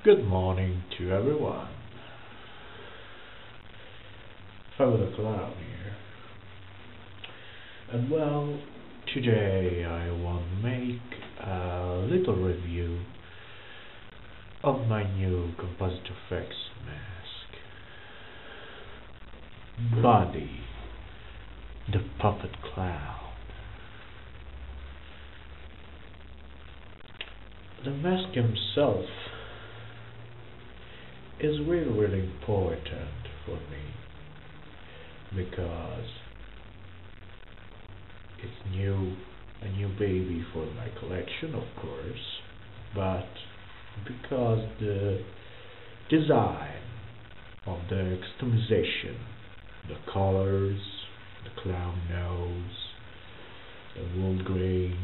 Good morning to everyone. Father Cloud here. And well, today I want to make a little review of my new composite effects mask. Buddy, the puppet clown. The mask himself is really important for me because it's a new baby for my collection, of course, but because the design of the customization, the colors, the clown nose, the wool grain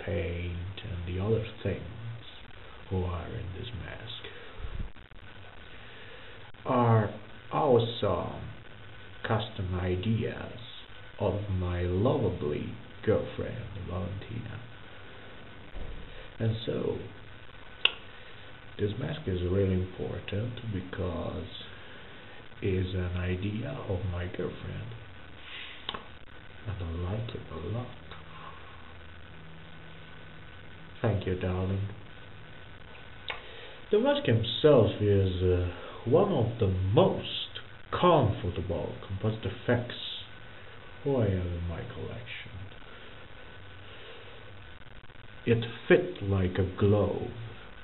paint, and the other things who are in this mask are awesome custom ideas of my lovely girlfriend Valentina. And so this mask is really important because it is an idea of my girlfriend and I like it a lot. Thank you, darling. The mask himself is one of the most comfortable composite effects I have in my collection. It fit like a glove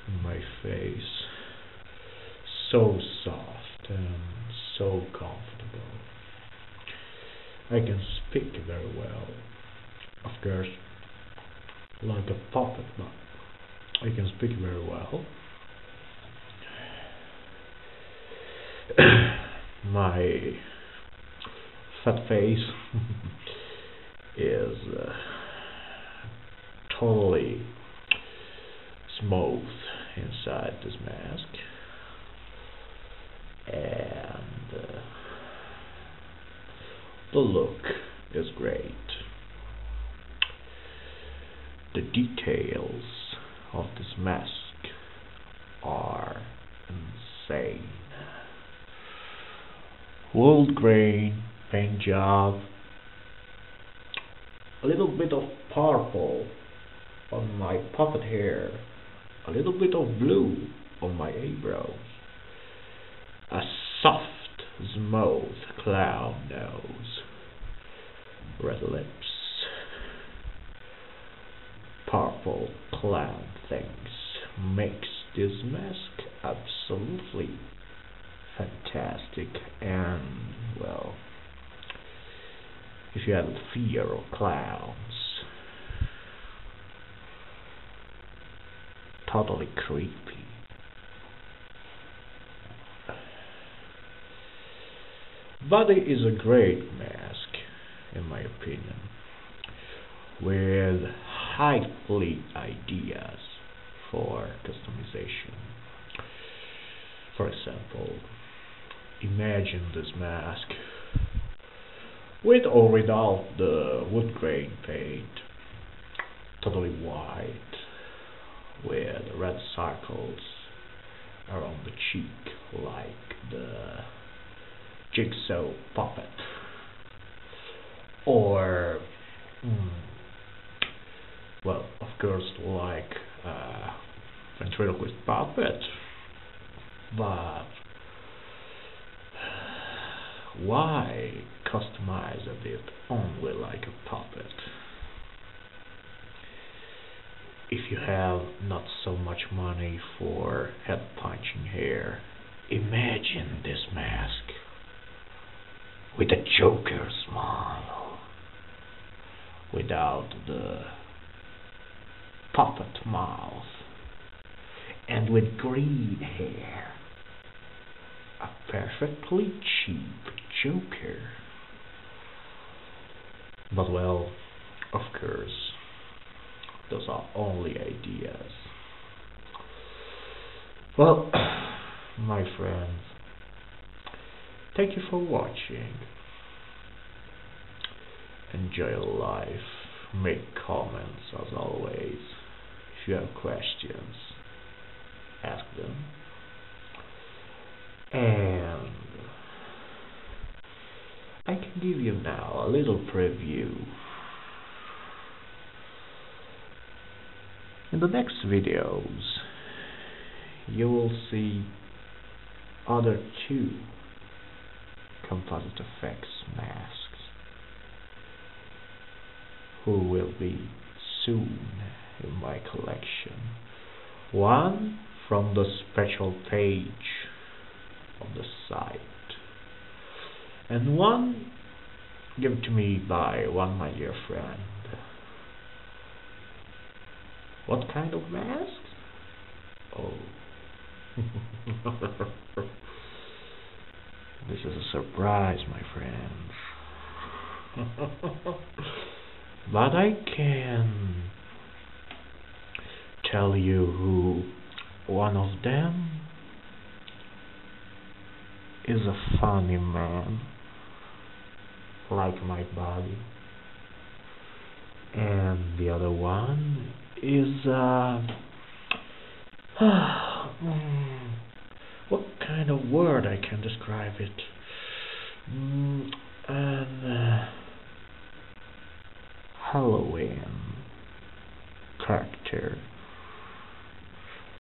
in my face, so soft and so comfortable. I can speak very well, of course, like a puppet, but I can speak very well. My fat face is totally smooth inside this mask, and the look is great. The details of this mask are insane. Wool grain paint job, a little bit of purple on my puppet hair, a little bit of blue on my eyebrows, a soft, smooth clown nose, red lips, purple clown things makes this mask absolutely fantastic. And well, if you have a fear of clowns, totally creepy. Buddy is a great mask, in my opinion, with highly ideas for customization. For example, imagine this mask with or without the wood grain paint, totally white, with red circles around the cheek like the jigsaw puppet, or well, of course, like ventriloquist puppet. But why customize it only like a puppet? If you have not so much money for head punching hair, imagine this mask with a Joker smile, without the puppet mouth, and with green hair. A perfectly cheap Joker. But well, of course, those are only ideas. Well, my friends, thank you for watching. Enjoy your life. Make comments as always. If you have questions, ask them. little preview. In the next videos, you will see other two composite effects masks who will be soon in my collection. One from the special page of the site, and one given to me by one my dear friend. What kind of masks? Oh. This is a surprise, my friends. But I can tell you who one of them is. A funny man like my body, and the other one is what kind of word I can describe it? Halloween.